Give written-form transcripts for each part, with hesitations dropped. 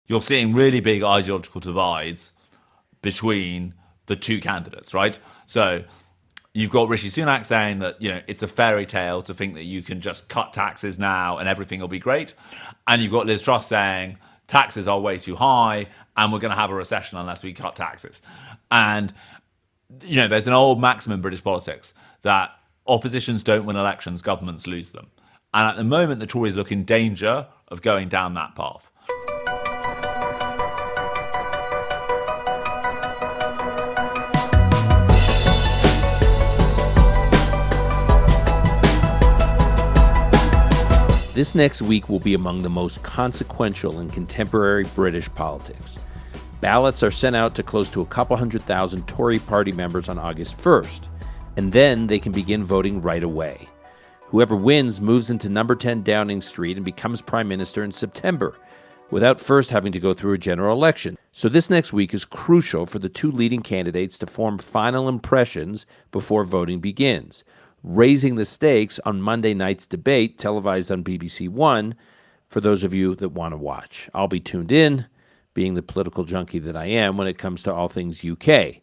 you're seeing really big ideological divides between the two candidates, right? So you've got Rishi Sunak saying that, it's a fairy tale to think that you can just cut taxes now and everything will be great. And you've got Liz Truss saying taxes are way too high and we're going to have a recession unless we cut taxes. And, there's an old maxim in British politics that oppositions don't win elections, governments lose them. And at the moment, the Tories look in danger of going down that path. This next week will be among the most consequential in contemporary British politics. Ballots are sent out to close to a couple 100,000 Tory party members on August 1st, and then they can begin voting right away. Whoever wins moves into number 10 Downing Street and becomes Prime Minister in September, without first having to go through a general election. So this next week is crucial for the two leading candidates to form final impressions before voting begins, raising the stakes on Monday night's debate, televised on BBC One, for those of you that want to watch. I'll be tuned in, being the political junkie that I am when it comes to all things UK.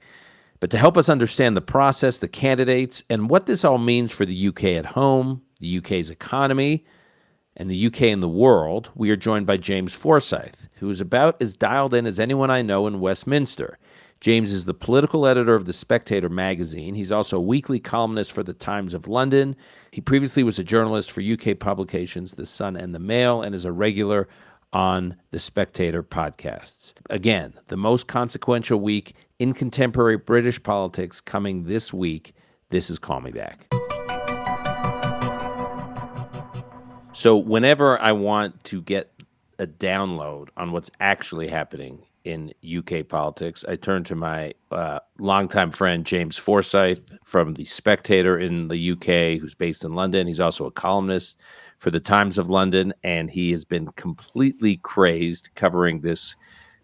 But to help us understand the process, the candidates, and what this all means for the UK at home, the UK's economy, and the UK in the world, we are joined by James Forsyth, who is about as dialed in as anyone I know in Westminster. James is the political editor of the Spectator magazine. He's also a weekly columnist for the Times of London. He previously was a journalist for UK publications The Sun and The Mail and is a regular on the Spectator podcasts. Again, the most consequential week in contemporary British politics coming this week. This is Call Me Back. So whenever I want to get a download on what's actually happening in UK politics, I turn to my longtime friend James Forsyth from the Spectator in the UK, who's based in London. He's also a columnist for the Times of London, and he has been completely crazed covering this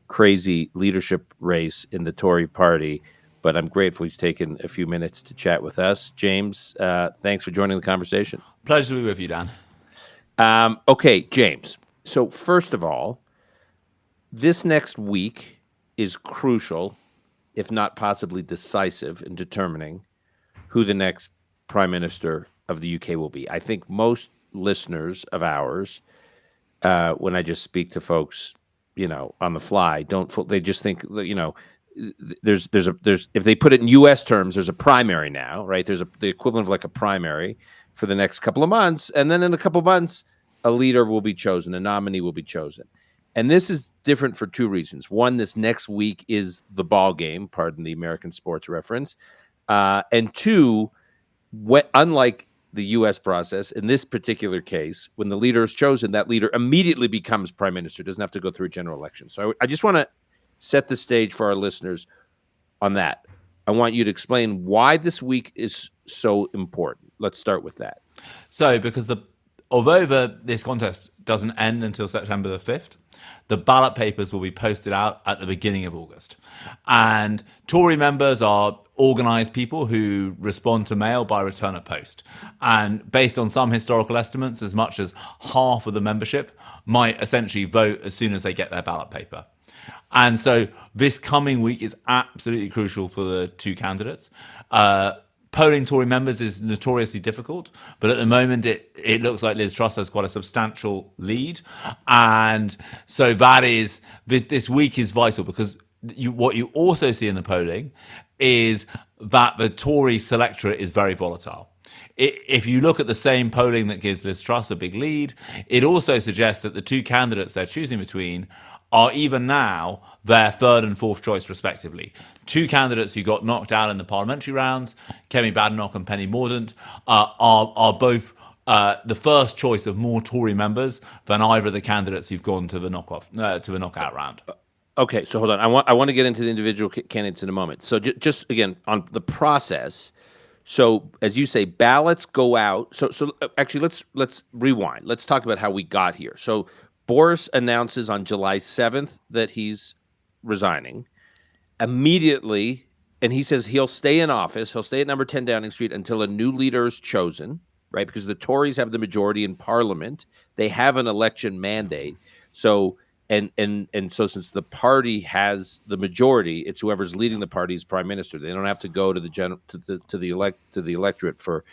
crazy leadership race in the Tory party. But I'm grateful he's taken a few minutes to chat with us. James, thanks for joining the conversation. Pleasure to be with you, Dan. Okay, James. So first of all, this next week is crucial, if not possibly decisive, in determining who the next Prime Minister of the UK will be. I think most listeners of ours, when I just speak to folks, on the fly, they just think, there's if they put it in U.S. terms, there's a primary now, right? There's the equivalent of like a primary for the next couple of months, and then in a couple of months, a leader will be chosen, a nominee will be chosen. And this is different for two reasons. One, this next week is the ball game, pardon the American sports reference. And two, unlike the U.S. process, in this particular case, when the leader is chosen, that leader immediately becomes prime minister, doesn't have to go through a general election. So I just want to set the stage for our listeners on that. I want you to explain why this week is so important. Let's start with that. So, because although this contest doesn't end until September the 5th, the ballot papers will be posted out at the beginning of August. And Tory members are organised people who respond to mail by return of post. And based on some historical estimates, as much as half of the membership might essentially vote as soon as they get their ballot paper. And so this coming week is absolutely crucial for the two candidates. Polling Tory members is notoriously difficult, but at the moment it looks like Liz Truss has quite a substantial lead. And so this week is vital because what you also see in the polling is that the Tory selectorate is very volatile. If you look at the same polling that gives Liz Truss a big lead, it also suggests that the two candidates they're choosing between are even now their third and fourth choice, respectively. Two candidates who got knocked out in the parliamentary rounds, Kemi Badenoch and Penny Mordaunt, are both the first choice of more Tory members than either of the candidates who've gone to the knockout round. Okay, so hold on. I want to get into the individual candidates in a moment. So just again on the process. So as you say, ballots go out. So actually, let's rewind. Let's talk about how we got here. So Boris announces on July 7th that he's resigning. Immediately, and he says he'll stay in office, he'll stay at number 10 Downing Street until a new leader is chosen, right? Because the Tories have the majority in Parliament. They have an election mandate. So And so since the party has the majority, it's whoever's leading the party is prime minister. They don't have to go to the electorate for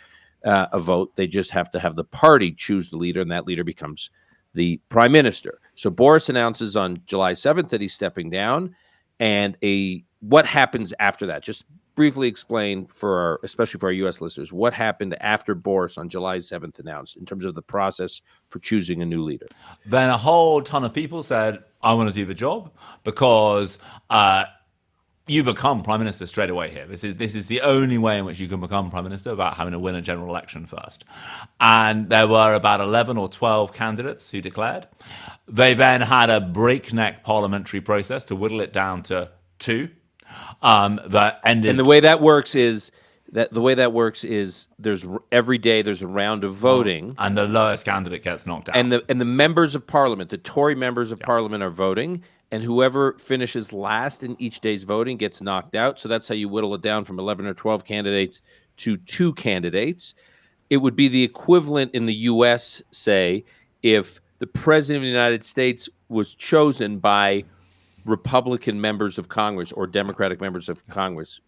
a vote. They just have to have the party choose the leader, and that leader becomes the prime minister. So Boris announces on July 7th that he's stepping down, and what happens after that? Just briefly explain especially for our U.S. listeners, what happened after Boris on July 7th announced in terms of the process for choosing a new leader. Then a whole ton of people said, I want to do the job because you become prime minister straight away here. This is the only way in which you can become prime minister without having to win a general election first. And there were about 11 or 12 candidates who declared. They then had a breakneck parliamentary process to whittle it down to 2. That ended. And the way that works is there's every day there's a round of voting, and the lowest candidate gets knocked out. And the members of parliament, the Tory members of parliament, are voting, and whoever finishes last in each day's voting gets knocked out. So that's how you whittle it down from 11 or 12 candidates to 2 candidates. It would be the equivalent in the U.S., say, if the president of the United States was chosen by Republican members of Congress or Democratic members of Congress,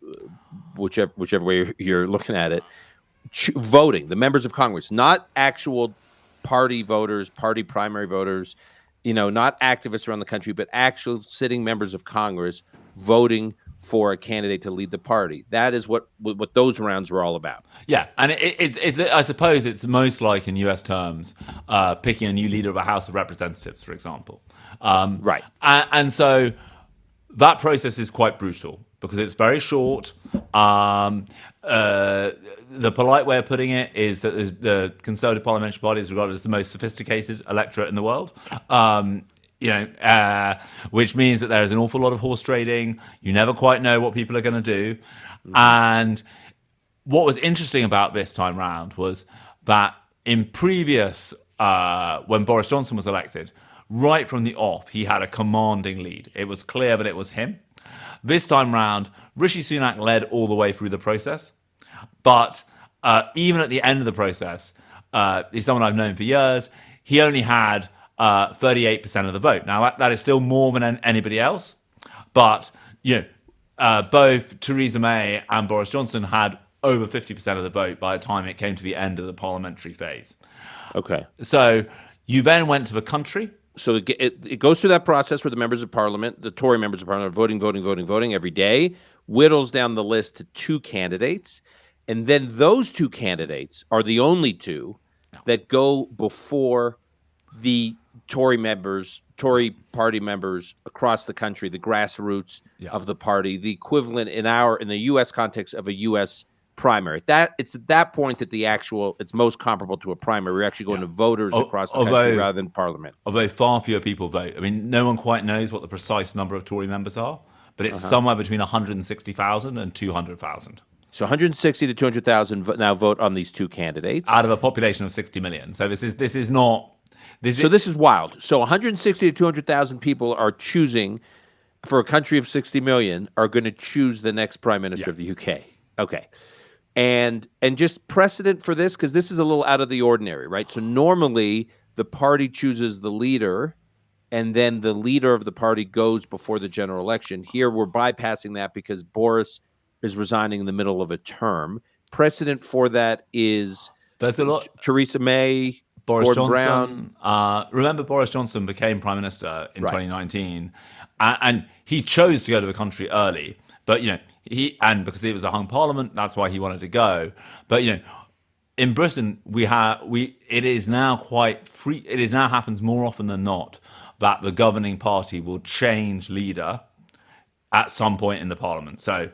whichever way you're looking at it, voting, the members of Congress, not actual party voters, party primary voters, not activists around the country, but actual sitting members of Congress voting for a candidate to lead the party. That is what those rounds were all about. Yeah, and it's I suppose it's most like in U.S. terms picking a new leader of a House of Representatives, for example. Right. And so that process is quite brutal because it's very short. The polite way of putting it is that the Conservative Parliamentary Party is regarded as the most sophisticated electorate in the world. Which means that there is an awful lot of horse trading. You never quite know what people are going to do. Mm-hmm. And what was interesting about this time round was that in previous, when Boris Johnson was elected, right from the off, he had a commanding lead. It was clear that it was him. This time round, Rishi Sunak led all the way through the process. But even at the end of the process, he's someone I've known for years, he only had 38% of the vote. Now, that is still more than anybody else. But, both Theresa May and Boris Johnson had over 50% of the vote by the time it came to the end of the parliamentary phase. Okay. So you then went to the country. So it goes through that process where the members of parliament, the Tory members of parliament, are voting every day, whittles down the list to 2 candidates. And then those 2 candidates are the only 2 that go before the Tory party members across the country, the grassroots of the party, the equivalent in the U.S. context of a U.S. primary. It's at that point that it's most comparable to a primary. We're actually going to voters across the country rather than parliament. Although far fewer people vote. I mean, no one quite knows what the precise number of Tory members are, but it's somewhere between 160,000 and 200,000. So 160 to 200,000 now vote on these 2 candidates out of a population of 60 million. So this is not. This is wild. So 160 to 200,000 people are choosing, for a country of 60 million, are going to choose the next prime minister of the UK. Okay. And just precedent for this, because this is a little out of the ordinary, right? So normally the party chooses the leader, and then the leader of the party goes before the general election. Here we're bypassing that because Boris is resigning in the middle of a term. Precedent for that is there's a lot. Theresa May, Boris Gordon Johnson. Brown. Remember, Boris Johnson became prime minister in 2019, and he chose to go to the country early. But because it was a hung parliament, that's why he wanted to go. But in Britain, it is now quite free. It is now happens more often than not that the governing party will change leader at some point in the parliament. So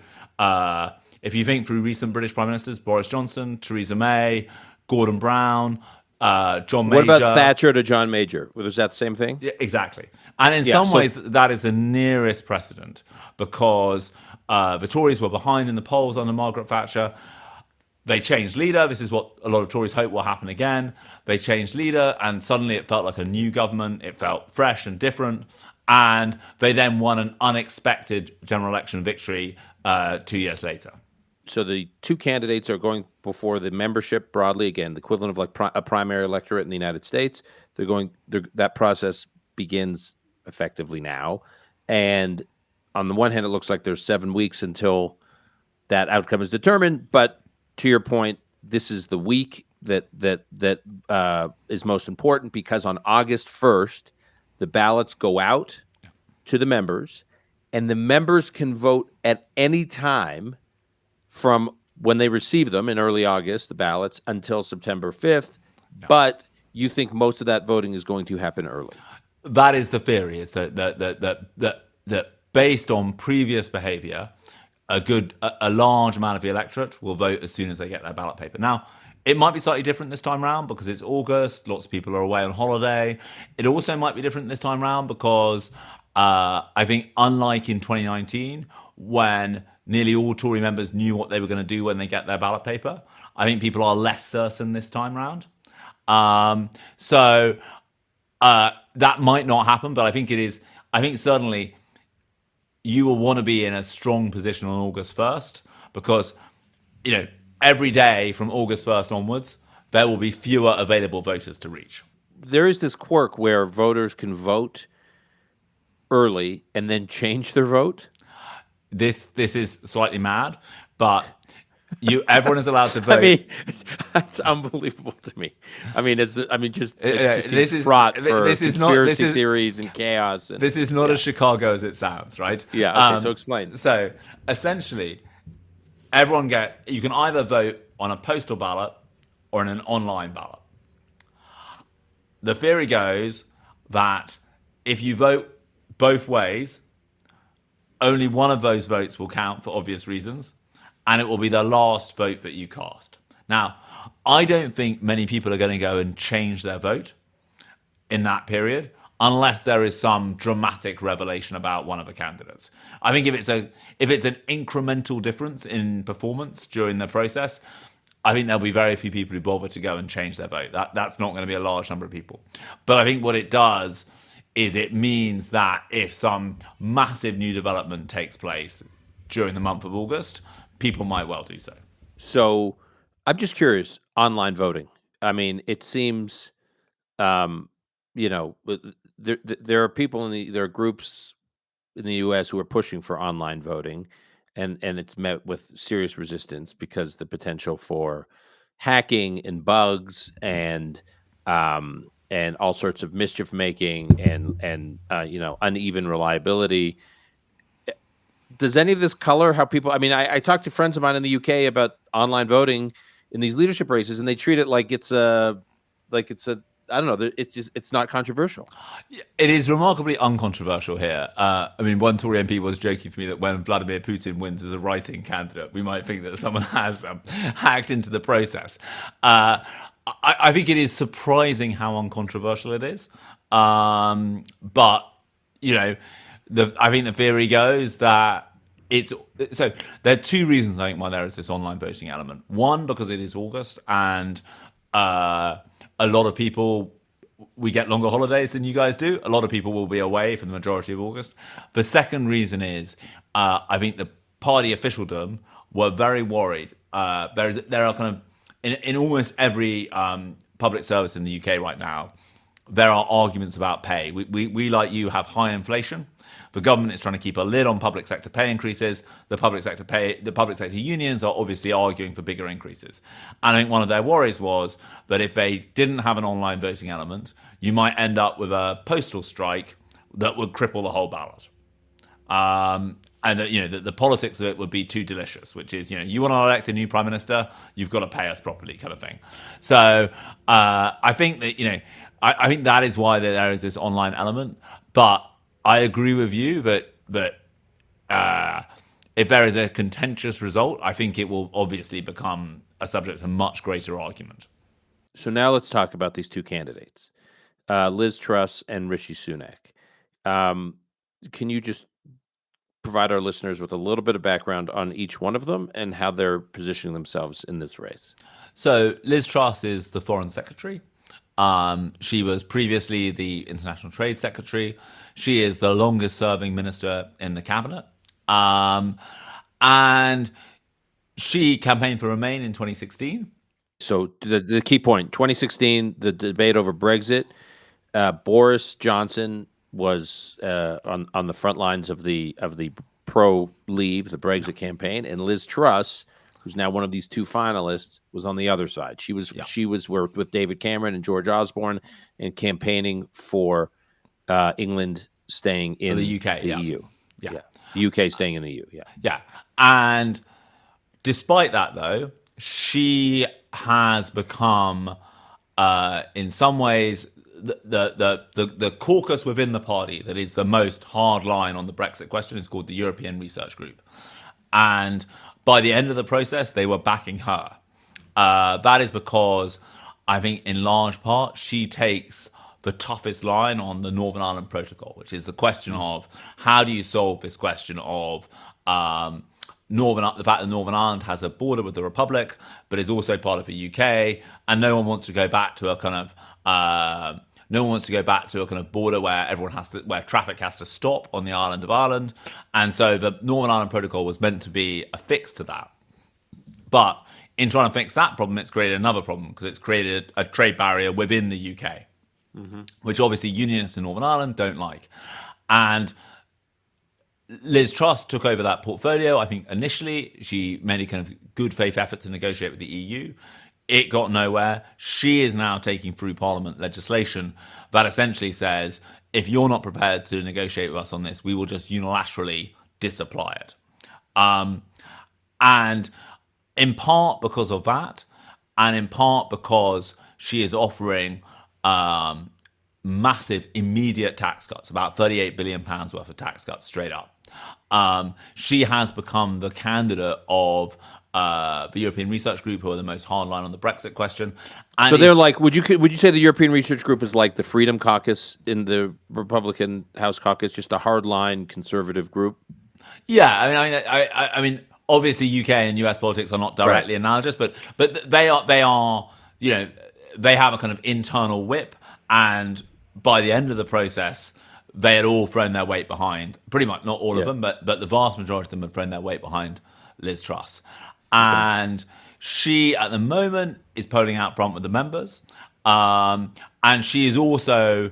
if you think through recent British prime ministers, Boris Johnson, Theresa May, Gordon Brown, John Major. What about Thatcher to John Major? Was that the same thing? Yeah, exactly. And in some ways, that is the nearest precedent because the Tories were behind in the polls under Margaret Thatcher. They changed leader. This is what a lot of Tories hope will happen again. They changed leader, and suddenly it felt like a new government. It felt fresh and different. And they then won an unexpected general election victory 2 years later. So the 2 candidates are going before the membership broadly, again, the equivalent of like a primary electorate in the United States. That process begins effectively now. And on the one hand, it looks like there's 7 weeks until that outcome is determined. But to your point, this is the week that is most important, because on August 1st, the ballots go out to the members, and the members can vote at any time from when they receive them in early August, the ballots, until September 5th. Yeah. But you think most of that voting is going to happen early? That is the theory, is that based on previous behavior, a large amount of the electorate will vote as soon as they get their ballot paper. Now, it might be slightly different this time around because it's August. Lots of people are away on holiday. It also might be different this time around because I think, unlike in 2019, when nearly all Tory members knew what they were going to do when they get their ballot paper, I think people are less certain this time around. So that might not happen, but I think it is. I think certainly you will want to be in a strong position on August 1st because, every day from August 1st onwards, there will be fewer available voters to reach. There is this quirk where voters can vote early and then change their vote. This is slightly mad, but everyone is allowed to vote. I mean, that's unbelievable to me. It seems fraught for conspiracy theories and chaos. This is not as Chicago as it sounds, right? Yeah. Okay. So explain. So essentially, you can either vote on a postal ballot or in an online ballot. The theory goes that if you vote both ways, only one of those votes will count for obvious reasons, and it will be the last vote that you cast. Now, I don't think many people are going to go and change their vote in that period unless there is some dramatic revelation about one of the candidates. I think if it's an incremental difference in performance during the process, I think there'll be very few people who bother to go and change their vote. That's not going to be a large number of people. But I think what it does is it means that if some massive new development takes place during the month of August, people might well do so. So I'm just curious, online voting. It seems, there are people there are groups in the U.S. who are pushing for online voting, and it's met with serious resistance because the potential for hacking and bugs and all sorts of mischief making and uneven reliability. Does any of this color how people? I talked to friends of mine in the UK about online voting in these leadership races, and they treat it like it's a I don't know. It's not controversial. It is remarkably uncontroversial here. One Tory MP was joking to me that when Vladimir Putin wins as a writing candidate, we might think that someone has hacked into the process. I think it is surprising how uncontroversial it is. But I think the theory goes that so there are two reasons I think why there is this online voting element. One, because it is August and a lot of people, we get longer holidays than you guys do. A lot of people will be away for the majority of August. The second reason is I think the party officialdom were very worried. There are kind of in almost every public service in the UK right now, there are arguments about pay. We like you have high inflation. The government is trying to keep a lid on public sector pay increases. The public sector unions are obviously arguing for bigger increases. And I think one of their worries was that if they didn't have an online voting element, you might end up with a postal strike that would cripple the whole ballot. And that the politics of it would be too delicious, which is you want to elect a new prime minister, you've got to pay us properly, kind of thing. So I think that I think that is why there is this online element. But I agree with you that if there is a contentious result, I think it will obviously become a subject of much greater argument. So now let's talk about these two candidates, Liz Truss and Rishi Sunak. Can you just provide our listeners with a little bit of background on each one of them and how they're positioning themselves in this race? So Liz Truss is the Foreign Secretary. She was previously the International Trade Secretary. She is the longest serving minister in the cabinet. And she campaigned for Remain in 2016. So the key point, 2016, the debate over Brexit, Boris Johnson was on the front lines of the pro-Leave, the Brexit campaign, and Liz Truss, who's now one of these two finalists, was on the other side. She was with David Cameron and George Osborne and campaigning for England staying in the UK, the EU. Yeah. The UK staying in the EU. Yeah. And despite that, though, she has become, in some ways, the caucus within the party that is the most hard line on the Brexit question is called the European Research Group. And by the end of the process, they were backing her. That is because I think in large part she takes the toughest line on the Northern Ireland Protocol, which is the question of how do you solve this question of the fact that Northern Ireland has a border with the Republic, but is also part of the UK, and no one wants to go back to a kind of border where where traffic has to stop on the island of Ireland, and so the Northern Ireland Protocol was meant to be a fix to that. But in trying to fix that problem, it's created another problem because it's created a trade barrier within the UK, which obviously unionists in Northern Ireland don't like. And Liz Truss took over that portfolio. I think initially she made a kind of good faith effort to negotiate with the EU. It got nowhere. She is now taking through Parliament legislation that essentially says, if you're not prepared to negotiate with us on this, we will just unilaterally disapply it. And in part because of that, and in part because she is offering massive immediate tax cuts, about £38 billion worth of tax cuts straight up. She has become the candidate of the European Research Group, who are the most hardline on the Brexit question. And so they're like, would you say the European Research Group is like the Freedom Caucus in the Republican House Caucus, just a hardline conservative group? Yeah, I mean, obviously UK and US politics are not directly analogous, but they are, they have a kind of internal whip, and by the end of the process, they had all thrown their weight behind, pretty much, not all of them, but the vast majority of them have thrown their weight behind Liz Truss. And she, at the moment, is polling out front with the members. And she is also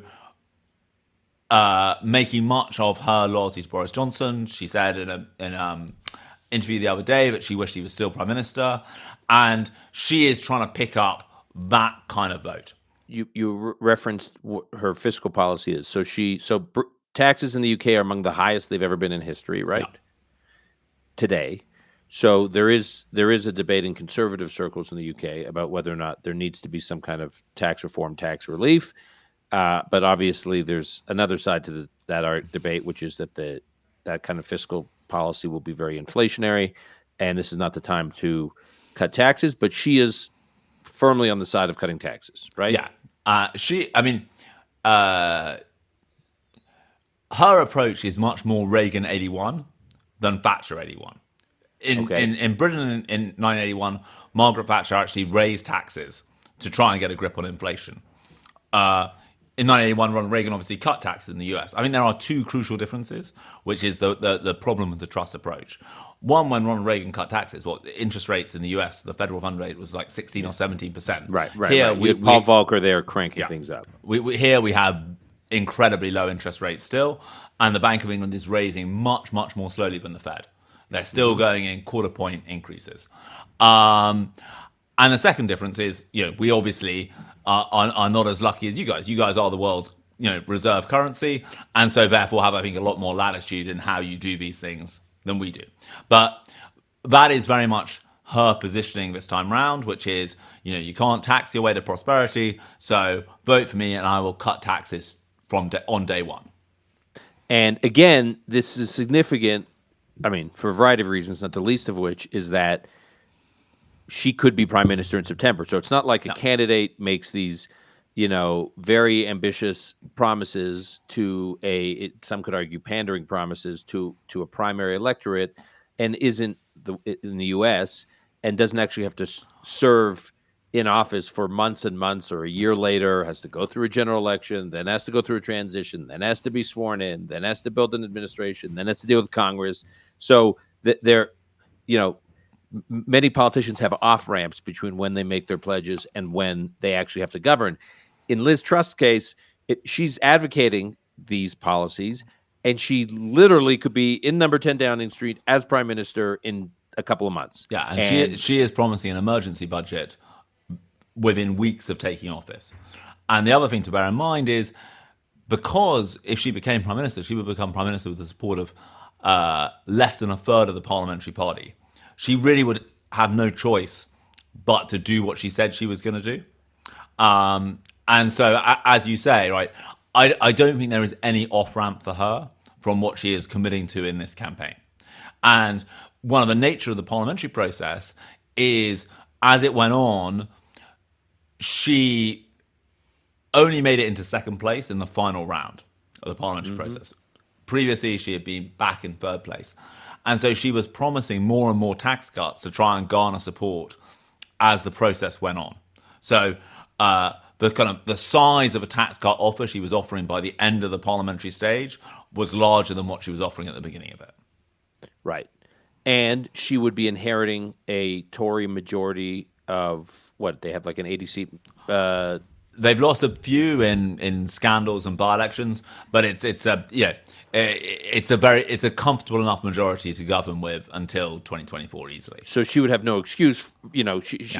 making much of her loyalty to Boris Johnson. She said in an interview the other day that she wished he was still Prime Minister. And she is trying to pick up that kind of vote. You referenced what her fiscal policy is. So taxes in the UK are among the highest they've ever been in history, right? Yeah. Today. So there is a debate in conservative circles in the UK about whether or not there needs to be some kind of tax reform, tax relief. But obviously there's another side to that debate, which is that that kind of fiscal policy will be very inflationary, and this is not the time to cut taxes. But she is firmly on the side of cutting taxes, right? Yeah. Her approach is much more Reagan 81 than Thatcher 81. In Britain in 1981, Margaret Thatcher actually raised taxes to try and get a grip on inflation. In 1981, Ronald Reagan obviously cut taxes in the US. I think there are two crucial differences, which is the problem with the Truss approach. One, when Ronald Reagan cut taxes, interest rates in the US, the federal fund rate was like 16 or 17%. Right. Here, Paul Volcker there cranking things up. Here we have incredibly low interest rates still, and the Bank of England is raising much, much more slowly than the Fed. They're still going in quarter-point increases. And the second difference is, we obviously are not as lucky as you guys. You guys are the world's, reserve currency, and so therefore have, I think, a lot more latitude in how you do these things than we do. But that is very much her positioning this time round, which is, you can't tax your way to prosperity, so vote for me and I will cut taxes on day one. And again, this is significant, for a variety of reasons, not the least of which is that she could be prime minister in September. So it's not like a candidate makes these, very ambitious promises to some could argue pandering promises to a primary electorate, and isn't in the U.S. and doesn't actually have to serve in office for months and months, or a year later has to go through a general election, then has to go through a transition, then has to be sworn in, then has to build an administration, then has to deal with Congress. So many politicians have off ramps between when they make their pledges and when they actually have to govern. In Liz Truss' case, she's advocating these policies, and she literally could be in number 10 Downing Street as prime minister in a couple of months. Yeah, and she is promising an emergency budget within weeks of taking office. And the other thing to bear in mind is, because if she became prime minister, she would become prime minister with the support of less than a third of the parliamentary party. She really would have no choice but to do what she said she was going to do. And so, as you say, right, I don't think there is any off-ramp for her from what she is committing to in this campaign. And one of the nature of the parliamentary process is, as it went on, she only made it into second place in the final round of the parliamentary process. Previously, she had been back in third place. And so she was promising more and more tax cuts to try and garner support as the process went on. So the size of a tax cut offer she was offering by the end of the parliamentary stage was larger than what she was offering at the beginning of it. Right. And she would be inheriting a Tory majority of what they have, like an 80-seat. They've lost a few in scandals and by-elections, but it's a comfortable enough majority to govern with until 2024 easily. So she would have no excuse. She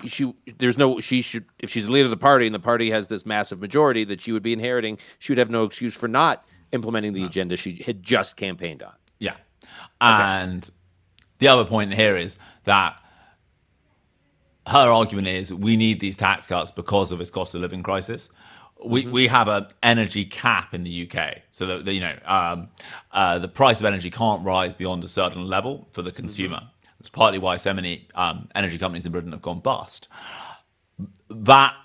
should, if she's the leader of the party and the party has this massive majority that she would be inheriting, she would have no excuse for not implementing the agenda she had just campaigned on. Yeah, and the other point here is that her argument is we need these tax cuts because of this cost of living crisis. We have an energy cap in the UK, so that the price of energy can't rise beyond a certain level for the consumer. It's partly why so many energy companies in Britain have gone bust. That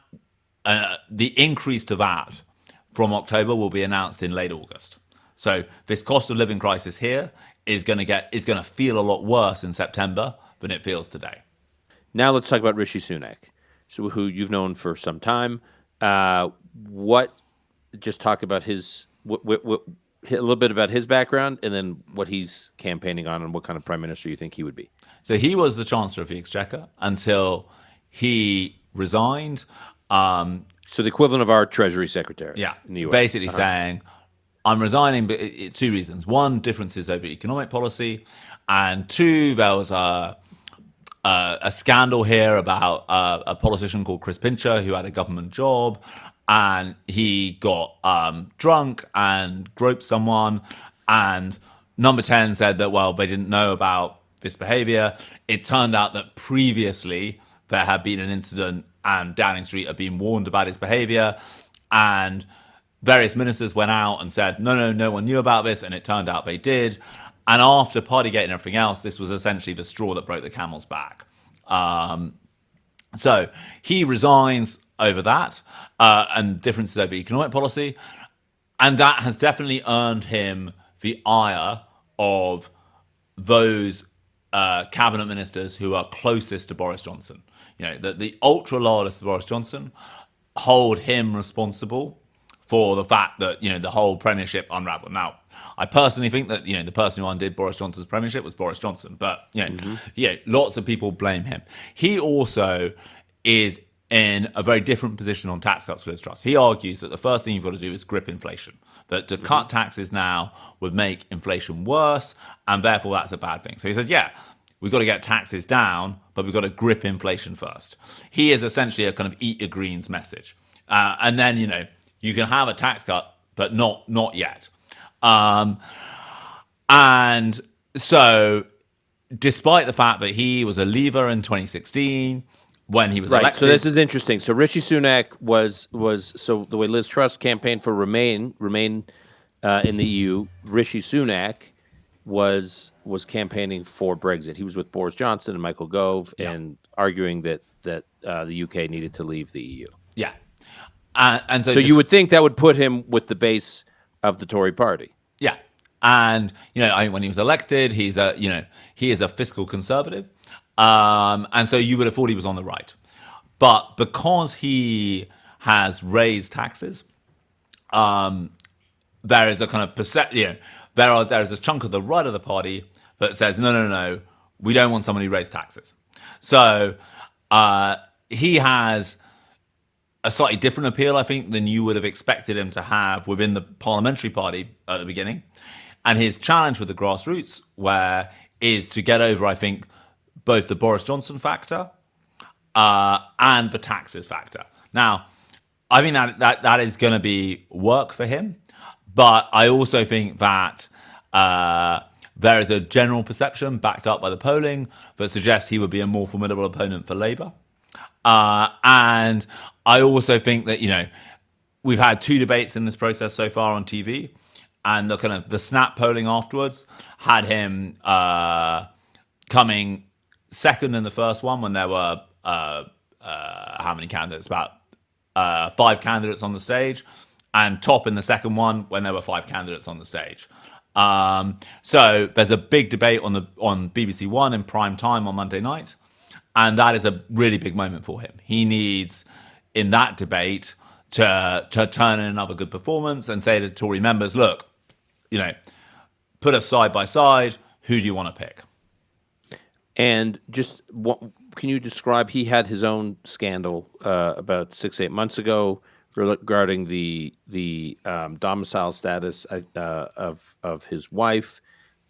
the increase to that from October will be announced in late August. So this cost of living crisis here is going to feel a lot worse in September than it feels today. Now let's talk about Rishi Sunak, who you've known for some time. Just talk about a little bit about his background, and then what he's campaigning on, and what kind of prime minister you think he would be. So he was the Chancellor of the Exchequer until he resigned. So the equivalent of our Treasury Secretary in the US. Basically saying, I'm resigning, but two reasons. One, differences over economic policy, and two, there was a scandal here about a politician called Chris Pincher who had a government job, and he got drunk and groped someone, and Number 10 said that, well, they didn't know about this behavior. It turned out that previously there had been an incident and Downing Street had been warned about his behavior, and various ministers went out and said, no one knew about this, and it turned out they did. And after Partygate and everything else, this was essentially the straw that broke the camel's back. So he resigns over that and differences over economic policy. And that has definitely earned him the ire of those cabinet ministers who are closest to Boris Johnson. You know, the ultra loyalists to Boris Johnson hold him responsible for the fact that, you know, the whole premiership unraveled. Now, I personally think that, you know, the person who undid Boris Johnson's premiership was Boris Johnson, but, you know, lots of people blame him. He also is in a very different position on tax cuts for Liz Truss. He argues that the first thing you've got to do is grip inflation, that to cut taxes now would make inflation worse, and therefore that's a bad thing. So he says, yeah, we've got to get taxes down, but we've got to grip inflation first. He is essentially a kind of eat your greens message. And then, you know, you can have a tax cut, but not yet. And so despite the fact that he was a Leaver in 2016, when he was elected. So this is interesting. So Rishi Sunak was so the way Liz Truss campaigned for Remain in the EU, Rishi Sunak was campaigning for Brexit. He was with Boris Johnson and Michael Gove and arguing that the UK needed to leave the EU. Yeah. And so you would think that would put him with the base of the Tory party. Yeah. And, you know, when he was elected, he is a fiscal conservative. And so you would have thought he was on the right. But because he has raised taxes, there is a kind of there is a chunk of the right of the party that says, no, we don't want somebody who raised taxes. So he has a slightly different appeal, I think, than you would have expected him to have within the parliamentary party at the beginning. And his challenge with the grassroots, where is to get over, I think, both the Boris Johnson factor and the taxes factor. Now, I think that is going to be work for him, but I also think that there is a general perception backed up by the polling that suggests he would be a more formidable opponent for Labour. And I also think that, we've had two debates in this process so far on TV, and the snap polling afterwards had him coming second in the first one when there were how many candidates? About 5 candidates on the stage, and top in the second one when there were 5 candidates on the stage. So there's a big debate on BBC One in prime time on Monday night, and that is a really big moment for him. He needs, in that debate, to turn in another good performance and say to Tory members, look, put us side by side. Who do you want to pick? And just can you describe? He had his own scandal about 6-8 months ago regarding the domicile status of his wife.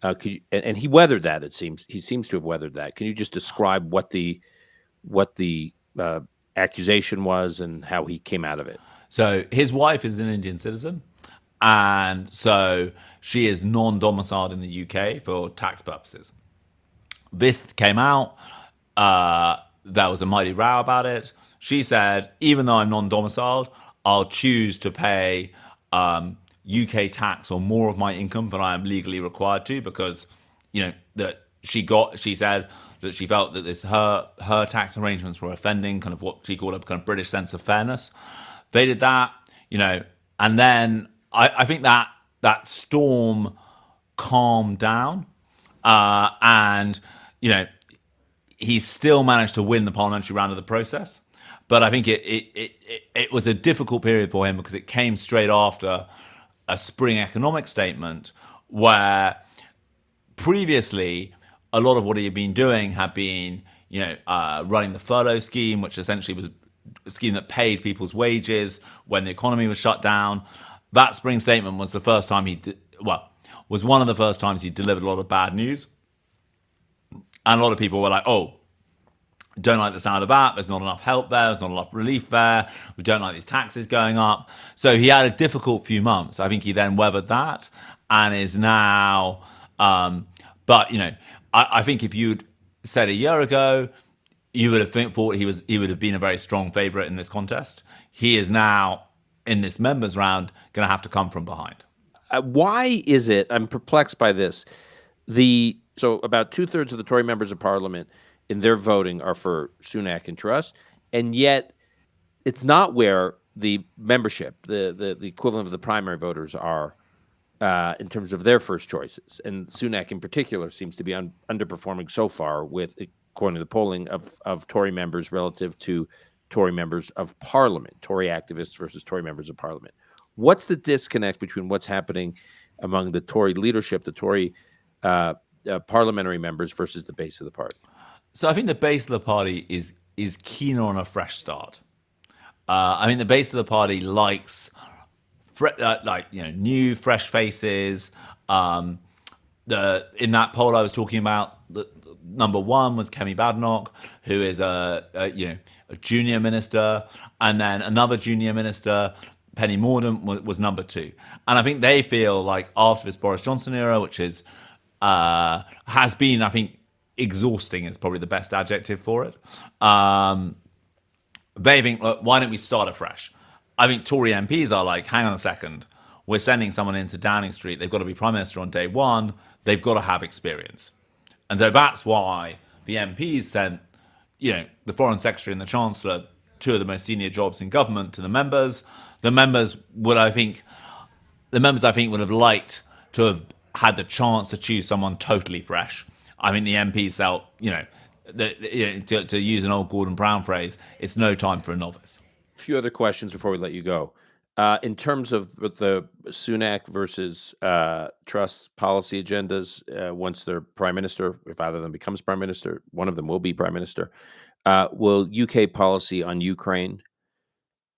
And he weathered that. It seems he seems to have weathered that. Can you just describe what the accusation was and how he came out of it? So his wife is an Indian citizen, and so she is non-domiciled in the UK for tax purposes. This came out. There was a mighty row about it. She said, even though I'm non-domiciled, I'll choose to pay UK tax on more of my income than I am legally required to, because that she said that she felt that her tax arrangements were offending kind of what she called a kind of British sense of fairness. They did that, and then I think that storm calmed down, and he still managed to win the parliamentary round of the process. But I think it was a difficult period for him because it came straight after a spring economic statement where previously a lot of what he had been doing had been, running the furlough scheme, which essentially was a scheme that paid people's wages when the economy was shut down. That spring statement was the first time was one of the first times he delivered a lot of bad news. And a lot of people were like, oh, don't like the sound of that. There's not enough help there. There's not enough relief there. We don't like these taxes going up. So he had a difficult few months. I think he then weathered that and is now. I think if you'd said a year ago, you would have thought he would have been a very strong favourite in this contest. He is now, in this members round, going to have to come from behind. Why is it? I'm perplexed by this. So about 2/3 of the Tory members of Parliament in their voting are for Sunak and Truss, and yet it's not where the membership, the equivalent of the primary voters, are in terms of their first choices. And Sunak in particular seems to be underperforming so far, with, according to the polling, of Tory members relative to Tory members of Parliament, Tory activists versus Tory members of Parliament. What's the disconnect between what's happening among the Tory leadership, the Tory parliamentary members, versus the base of the party? So I think the base of the party is keen on a fresh start. I mean, the base of the party likes new, fresh faces. In that poll I was talking about, number one was Kemi Badenoch, who is a junior minister, and then another junior minister, Penny Mordaunt, was number two. And I think they feel like after this Boris Johnson era, which has been, I think, exhausting is probably the best adjective for it. They think, look, why don't we start afresh? I think Tory MPs are like, hang on a second, we're sending someone into Downing Street. They've got to be Prime Minister on day one. They've got to have experience. And so that's why the MPs sent, the Foreign Secretary and the Chancellor, two of the most senior jobs in government, to the members. The members I think would have liked to have had the chance to choose someone totally fresh. I think the MPs felt, to use an old Gordon Brown phrase, it's no time for a novice. A few other questions before we let you go. In terms of the Sunak versus Truss policy agendas, once they're Prime Minister, if either of them becomes Prime Minister, one of them will be Prime Minister, will UK policy on Ukraine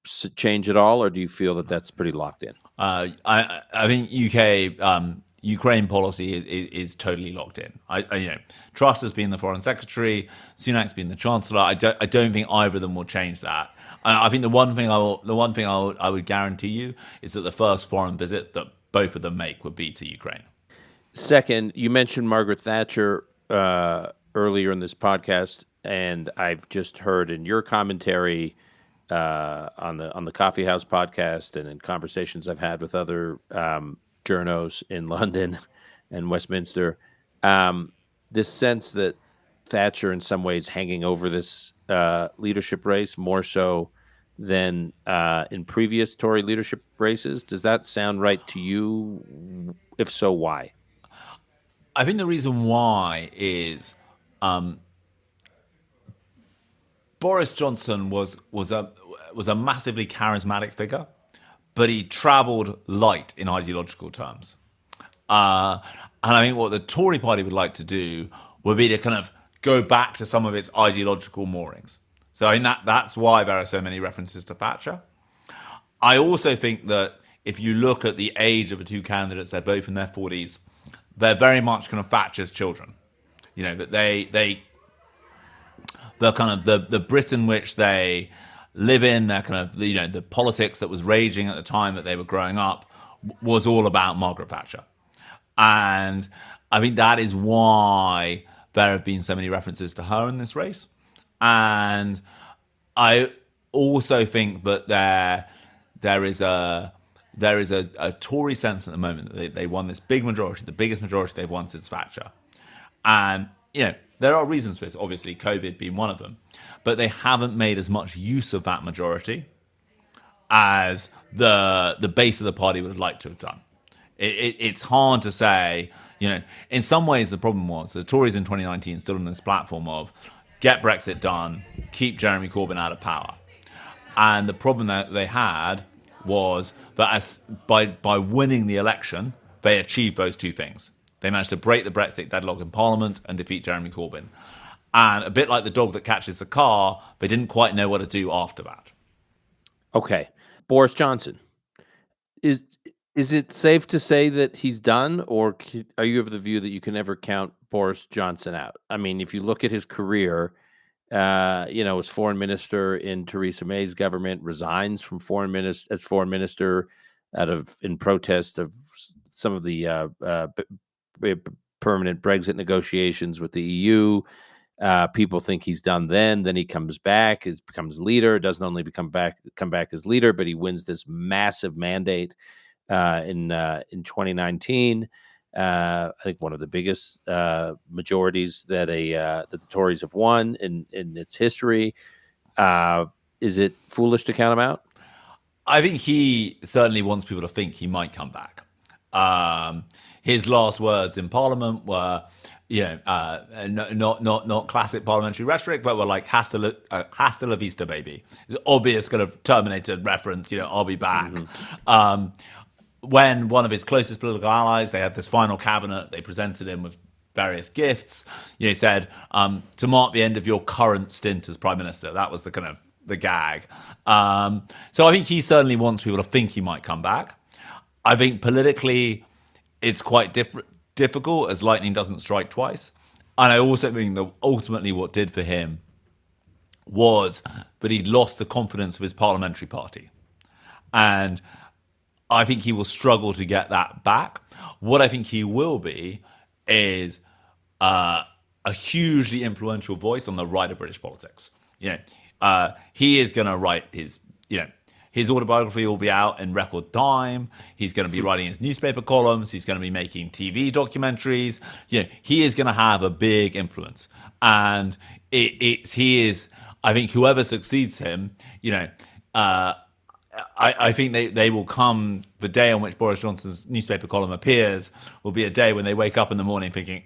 change at all, or do you feel that that's pretty locked in? I think UK Ukraine policy is totally locked in. Truss has been the foreign secretary, Sunak's been the chancellor. I don't think either of them will change that. I think the one thing I would guarantee you is that the first foreign visit that both of them make would be to Ukraine. Second, you mentioned Margaret Thatcher earlier in this podcast, and I've just heard in your commentary on the Coffee House podcast and in conversations I've had with other journos in London and Westminster, this sense that Thatcher in some ways hanging over this leadership race more so than in previous Tory leadership races. Does that sound right to you? If so, why? I think the reason why is Boris Johnson was a massively charismatic figure, but he travelled light in ideological terms. And I think what the Tory party would like to do would be to kind of go back to some of its ideological moorings. So I think that's why there are so many references to Thatcher. I also think that if you look at the age of the two candidates, they're both in their 40s. They're very much kind of Thatcher's children. That the kind of the Britain which they live in, their kind of the politics that was raging at the time that they were growing up was all about Margaret Thatcher. And I think that is why there have been so many references to her in this race. And I also think that there is a Tory sense at the moment that they won this big majority, the biggest majority they've won since Thatcher. And, there are reasons for this, obviously COVID being one of them, but they haven't made as much use of that majority as the base of the party would have liked to have done. It's hard to say, in some ways the problem was the Tories in 2019 stood on this platform of get Brexit done, keep Jeremy Corbyn out of power. And the problem that they had was that by winning the election, they achieved those two things. They managed to break the Brexit deadlock in Parliament and defeat Jeremy Corbyn. And a bit like the dog that catches the car, they didn't quite know what to do after that. Okay. Boris Johnson. Is it safe to say that he's done, or are you of the view that you can never count Boris Johnson out? I mean, if you look at his career, was foreign minister in Theresa May's government, resigns from as foreign minister in protest of some of the permanent Brexit negotiations with the EU. People think he's done then he comes back, becomes leader, doesn't only come back as leader, but he wins this massive mandate in 2019. I think one of the biggest majorities that the Tories have won in its history. Is it foolish to count him out? I think he certainly wants people to think he might come back. His last words in Parliament were, not classic parliamentary rhetoric, but were like hasta la vista, baby. It's obvious kind of Terminator reference. I'll be back. Mm-hmm. When one of his closest political allies, they had this final cabinet, they presented him with various gifts. He said, to mark the end of your current stint as Prime Minister. That was the kind of the gag. So I think he certainly wants people to think he might come back. I think politically it's quite difficult as lightning doesn't strike twice. And I also think that ultimately what did for him was that he lost the confidence of his parliamentary party. And I think he will struggle to get that back. What I think he will be is a hugely influential voice on the right of British politics. He is going to write his autobiography will be out in record time. He's going to be writing his newspaper columns. He's going to be making TV documentaries. He is going to have a big influence. And he is, I think whoever succeeds him, I think they will come, the day on which Boris Johnson's newspaper column appears will be a day when they wake up in the morning thinking,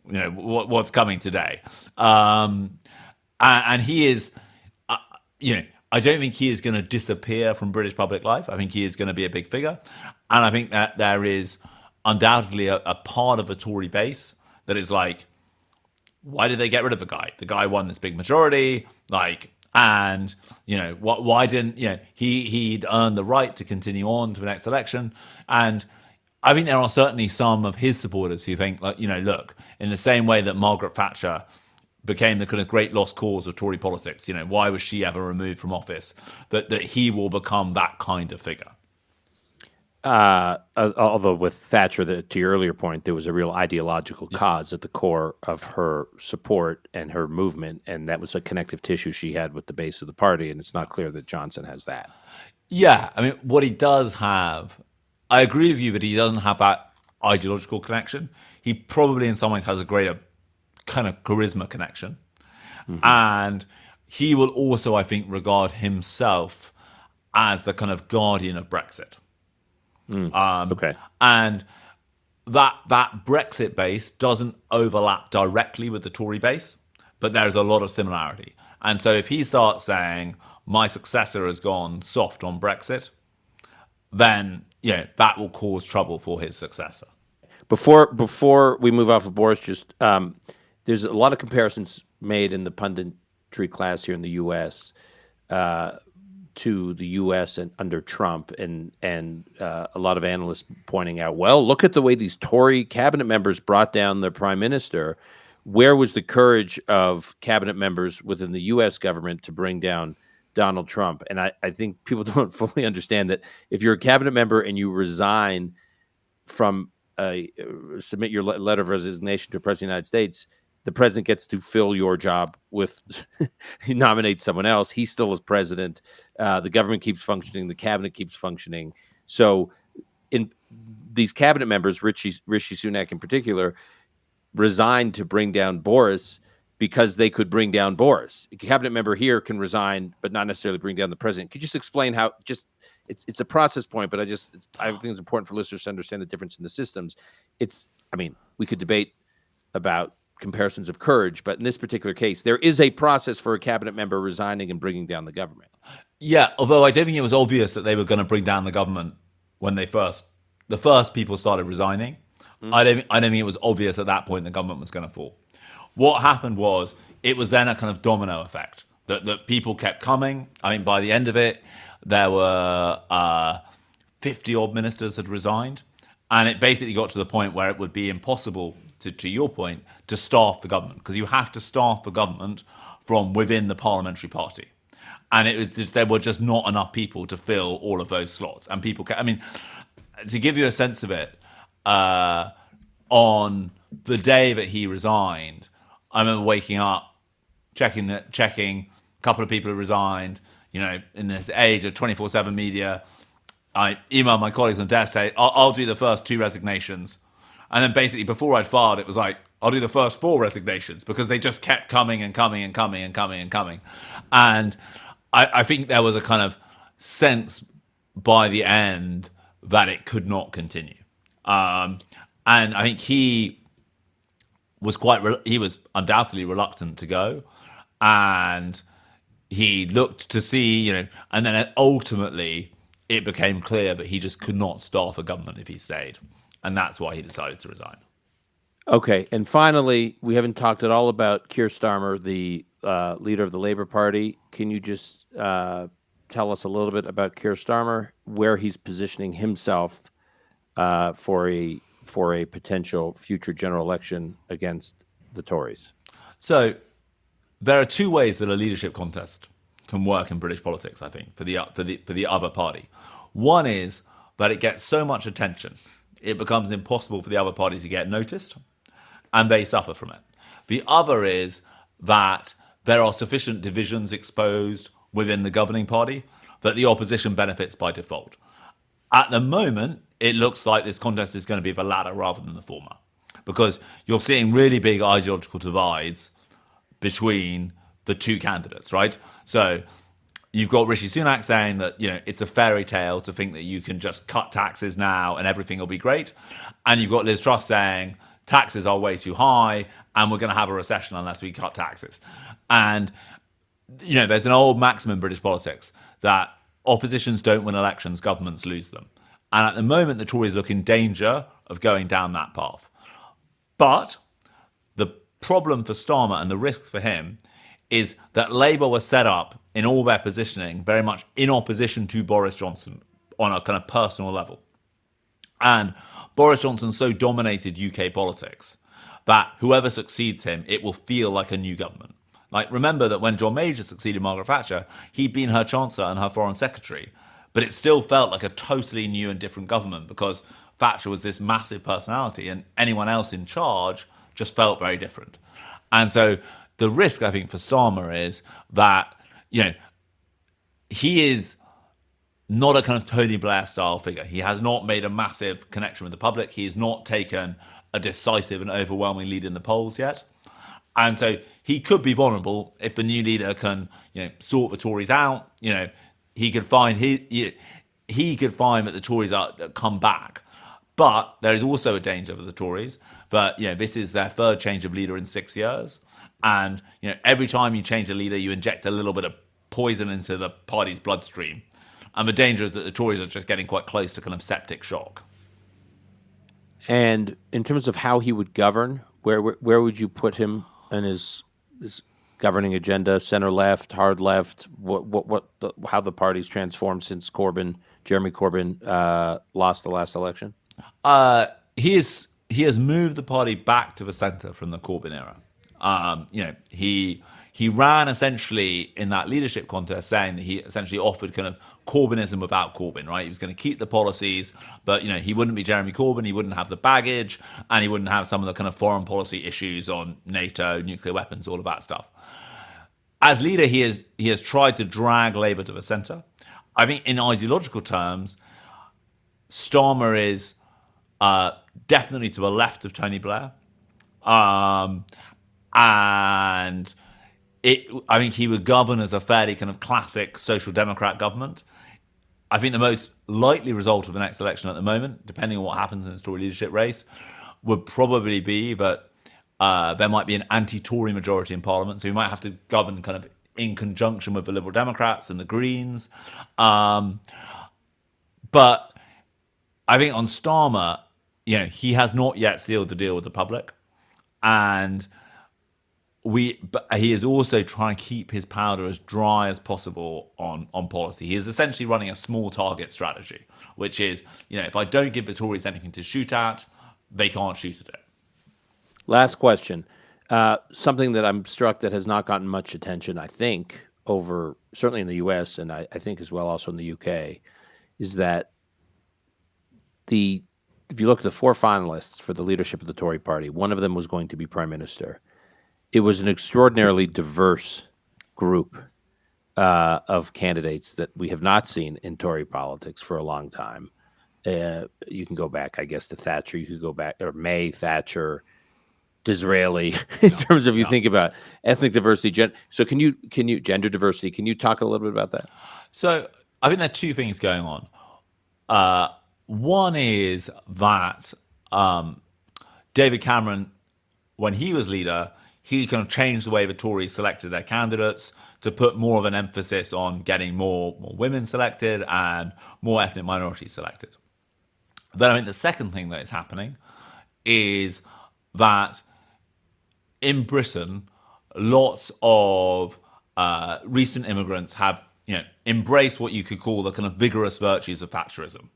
what's coming today? And he is, I don't think he is going to disappear from British public life. I think he is going to be a big figure. And I think that there is undoubtedly a part of the Tory base that is like, why did they get rid of the guy? The guy won this big majority. Like, And, why didn't, he'd earned the right to continue on to the next election. And I think there are certainly some of his supporters who think, like, look, in the same way that Margaret Thatcher became the kind of great lost cause of Tory politics, why was she ever removed from office? That he will become that kind of figure. Although with Thatcher, to your earlier point, there was a real ideological cause at the core of her support and her movement, and that was a connective tissue she had with the base of the party, and it's not clear that Johnson has that. Yeah, I mean, what he does have, I agree with you that he doesn't have that ideological connection. He probably in some ways has a greater kind of charisma connection. Mm-hmm. And he will also, I think, regard himself as the kind of guardian of Brexit. Okay. And that Brexit base doesn't overlap directly with the Tory base, but there's a lot of similarity. And so if he starts saying, my successor has gone soft on Brexit, then that will cause trouble for his successor. Before we move off of Boris, just there's a lot of comparisons made in the punditry class here in the U.S. To the U.S. and under Trump, and a lot of analysts pointing out, well, look at the way these Tory cabinet members brought down the prime minister. Where was the courage of cabinet members within the U.S. government to bring down Donald Trump? And I think people don't fully understand that if you're a cabinet member and you resign from submit your letter of resignation to the President of the United States, the president gets to fill your job with, he nominates someone else. He still is president. The government keeps functioning. The cabinet keeps functioning. So in these cabinet members, Rishi Sunak in particular, resigned to bring down Boris because they could bring down Boris. A cabinet member here can resign, but not necessarily bring down the president. Could you just explain how it's a process point, but I think it's important for listeners to understand the difference in the systems. We could debate about comparisons of courage, but in this particular case, there is a process for a cabinet member resigning and bringing down the government. Yeah, although I don't think it was obvious that they were going to bring down the government when the first people started resigning. Mm-hmm. I don't think it was obvious at that point the government was going to fall. What happened was it was then a kind of domino effect that people kept coming. I mean, by the end of it, there were 50 odd ministers had resigned, and it basically got to the point where it would be impossible, to your point, to staff the government, because you have to staff the government from within the parliamentary party. And there were just not enough people to fill all of those slots. And people, to give you a sense of it, on the day that he resigned, I remember waking up, checking a couple of people had resigned. In this age of 24/7 media, I emailed my colleagues on desk, say, I'll do the first 2 resignations. And then basically before I'd filed, it was like, I'll do the first 4 resignations, because they just kept coming and coming and coming and coming and coming. And I think there was a kind of sense by the end that it could not continue. And I think he was undoubtedly reluctant to go. And he looked to see, and then ultimately it became clear that he just could not staff a government if he stayed. And that's why he decided to resign. Okay. And finally, we haven't talked at all about Keir Starmer, the leader of the Labour Party. Can you just tell us a little bit about Keir Starmer, where he's positioning himself for a potential future general election against the Tories? So there are 2 ways that a leadership contest can work in British politics, I think, for the other party. One is that it gets so much attention, it becomes impossible for the other party to get noticed, and they suffer from it. The other is that there are sufficient divisions exposed within the governing party that the opposition benefits by default. At the moment, it looks like this contest is going to be the latter rather than the former, because you're seeing really big ideological divides between the 2 candidates, right? So you've got Rishi Sunak saying that, it's a fairy tale to think that you can just cut taxes now and everything will be great. And you've got Liz Truss saying taxes are way too high and we're going to have a recession unless we cut taxes. And, there's an old maxim in British politics that oppositions don't win elections, governments lose them. And at the moment, the Tories look in danger of going down that path. But the problem for Starmer and the risk for him is that Labour was set up in all their positioning very much in opposition to Boris Johnson on a kind of personal level. And Boris Johnson so dominated UK politics that whoever succeeds him, it will feel like a new government. Like, remember that when John Major succeeded Margaret Thatcher, he'd been her Chancellor and her Foreign Secretary, but it still felt like a totally new and different government because Thatcher was this massive personality and anyone else in charge just felt very different. And so the risk, I think, for Starmer is that, he is not a kind of Tony Blair style figure. He has not made a massive connection with the public. He has not taken a decisive and overwhelming lead in the polls yet. And so he could be vulnerable if the new leader can, sort the Tories out. He could find he could find that the Tories come back. But there is also a danger for the Tories that, this is their third change of leader in 6 years. And, every time you change a leader, you inject a little bit of poison into the party's bloodstream. And the danger is that the Tories are just getting quite close to kind of septic shock. And in terms of how he would govern, where would you put him in his governing agenda? Center left, hard left? How the party's transformed since Jeremy Corbyn lost the last election? He has moved the party back to the centre from the Corbyn era. He ran essentially in that leadership contest saying that he essentially offered kind of Corbynism without Corbyn, right? He was going to keep the policies, but, he wouldn't be Jeremy Corbyn, he wouldn't have the baggage, and he wouldn't have some of the kind of foreign policy issues on NATO, nuclear weapons, all of that stuff. As leader, he has tried to drag Labour to the centre. I think in ideological terms, Starmer is definitely to the left of Tony Blair. And I think he would govern as a fairly kind of classic social democrat government. I think the most likely result of the next election at the moment, depending on what happens in the Tory leadership race, would probably be that there might be an anti-Tory majority in Parliament. So he might have to govern kind of in conjunction with the Liberal Democrats and the Greens. But I think on Starmer, he has not yet sealed the deal with the public. And but he is also trying to keep his powder as dry as possible on policy. He is essentially running a small target strategy, which is, if I don't give the Tories anything to shoot at, they can't shoot at it. Last question. Something that I'm struck that has not gotten much attention, I think, certainly in the U.S. and I think as well also in the U.K., is that if you look at the four finalists for the leadership of the Tory party, one of them was going to be prime minister. It was an extraordinarily diverse group of candidates that we have not seen in Tory politics for a long time. You can go back, I guess, to Thatcher. You could go back, or May, Thatcher, Disraeli, in terms of you think about ethnic diversity. Gender diversity? Can you talk a little bit about that? So I think there are two things going on. One is that David Cameron, when he was leader, he kind of changed the way the Tories selected their candidates to put more of an emphasis on getting more women selected and more ethnic minorities selected. Then I think the second thing that is happening is that in Britain, lots of recent immigrants have embraced what you could call the kind of vigorous virtues of Thatcherism.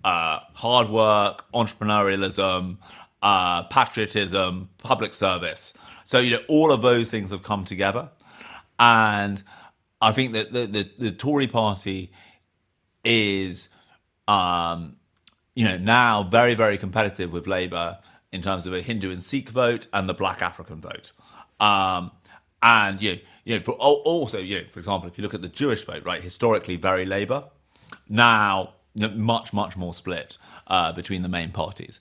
Hard work, entrepreneurialism, patriotism, public service. So, all of those things have come together. And I think that the Tory party is, now very, very competitive with Labour in terms of a Hindu and Sikh vote and the Black African vote. For example, if you look at the Jewish vote, right, historically very Labour, now much, much more split between the main parties.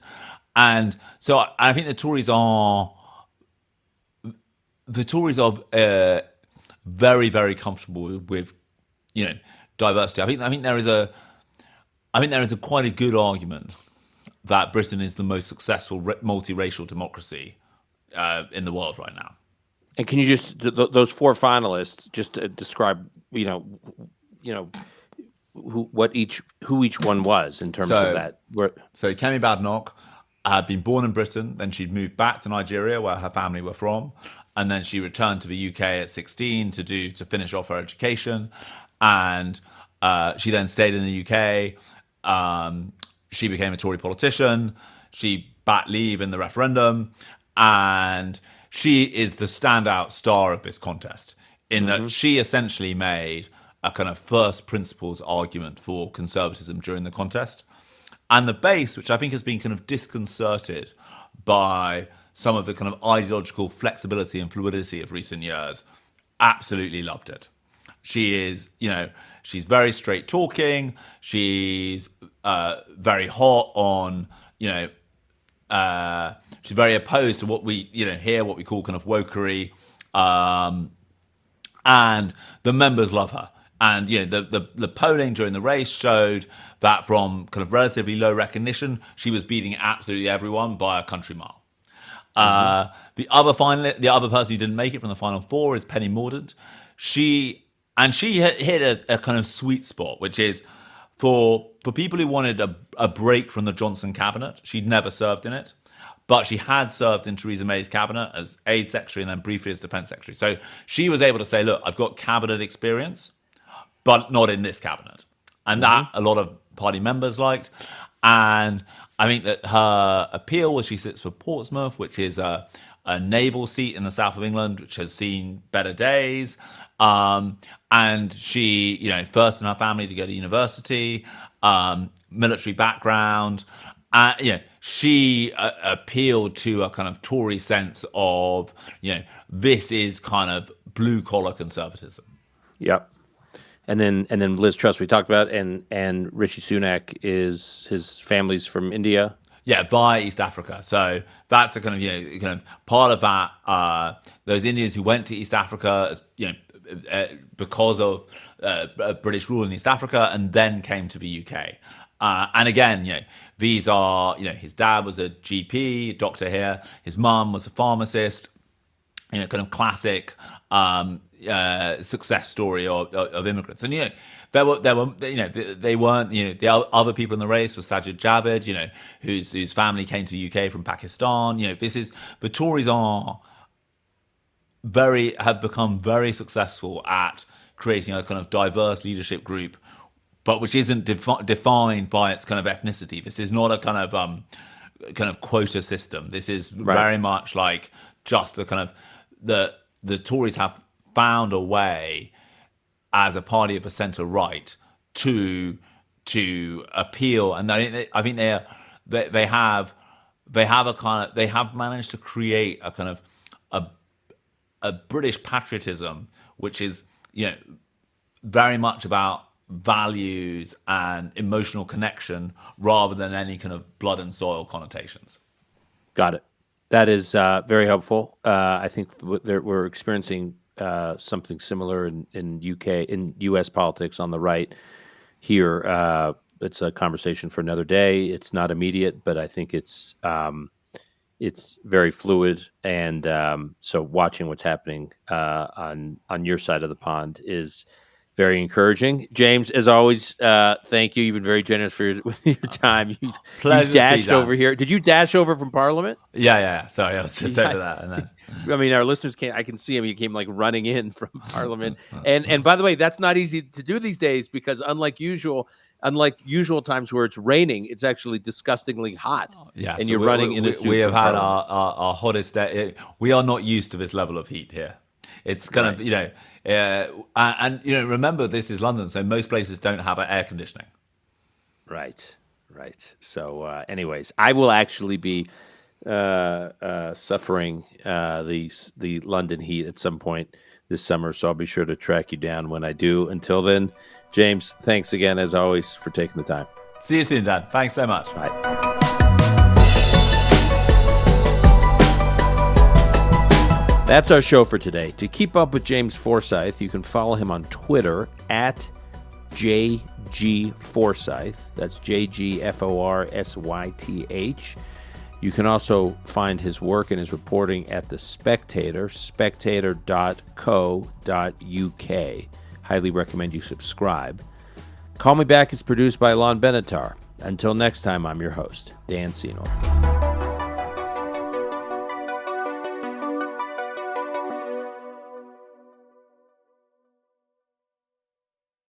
And so I think the Tories are very, very comfortable with diversity. I think there is a quite a good argument that Britain is the most successful multiracial democracy in the world right now. And can you just those four finalists just describe who each one was in terms of that? So Kemi Badenoch had been born in Britain, then she'd moved back to Nigeria, where her family were from, and then she returned to the UK at 16 to finish off her education, and she then stayed in the UK. She became a Tory politician. She backed Leave in the referendum, and she is the standout star of this contest in that she essentially made a kind of first principles argument for conservatism during the contest. And the base, which I think has been kind of disconcerted by some of the kind of ideological flexibility and fluidity of recent years, absolutely loved it. She is, she's very straight talking. She's very hot on, she's very opposed to what we, what we call kind of wokery. And the members love her. And the polling during the race showed that from kind of relatively low recognition, she was beating absolutely everyone by a country mile. The other person who didn't make it from the final four is Penny Mordaunt. She hit a kind of sweet spot, which is for people who wanted a break from the Johnson cabinet. She'd never served in it, but she had served in Theresa May's cabinet as aid secretary and then briefly as defense secretary. So she was able to say, look, I've got cabinet experience, but not in this cabinet. And that a lot of party members liked. And I think that her appeal was she sits for Portsmouth, which is a naval seat in the south of England, which has seen better days. And she, first in her family to go to university, military background. She appealed to a kind of Tory sense of, this is kind of blue collar conservatism. Yep. And then Liz Truss we talked about, and Rishi Sunak his family's from India. Yeah, via East Africa. So that's a kind of part of that. Those Indians who went to East Africa, as because of British rule in East Africa, and then came to the UK. And again, these are his dad was a GP doctor here. His mum was a pharmacist. Kind of classic success story of immigrants. And they weren't the other people in the race were Sajid Javid, whose family came to the UK from Pakistan. The Tories have become very successful at creating a kind of diverse leadership group, but which isn't defined by its kind of ethnicity. This is not a kind of quota system. This is very much like just the kind of the Tories have found a way as a party of the centre right to appeal, and I think they have managed to create a kind of a British patriotism which is very much about values and emotional connection rather than any kind of blood and soil connotations. Got it. That is very helpful. I think we're experiencing something similar in U.S. politics on the right here. It's a conversation for another day. It's not immediate, but I think it's very fluid. And so watching what's happening on your side of the pond is very encouraging. James, as always, thank you. You've been very generous with your time. You dashed over here. Did you dash over from Parliament? Yeah. Sorry, I was just over that. And then... I mean, our listeners I can see him. He came like running in from Parliament. And by the way, that's not easy to do these days because unlike usual times where it's raining, it's actually disgustingly hot. Yeah, and so you're running in a suit. We have had our hottest day. We are not used to this level of heat here. It's kind of, remember this is London, so most places don't have air conditioning. Right. So anyways, I will actually be suffering the London heat at some point this summer, so I'll be sure to track you down when I do. Until then, James, thanks again, as always, for taking the time. See you soon, Dan. Thanks so much. Bye. That's our show for today. To keep up with James Forsyth, you can follow him on Twitter at JG Forsyth. That's JGFORSYTH. You can also find his work and his reporting at the Spectator, spectator.co.uk. Highly recommend you subscribe. Call Me Back is produced by Alon Benatar. Until next time, I'm your host, Dan Senor.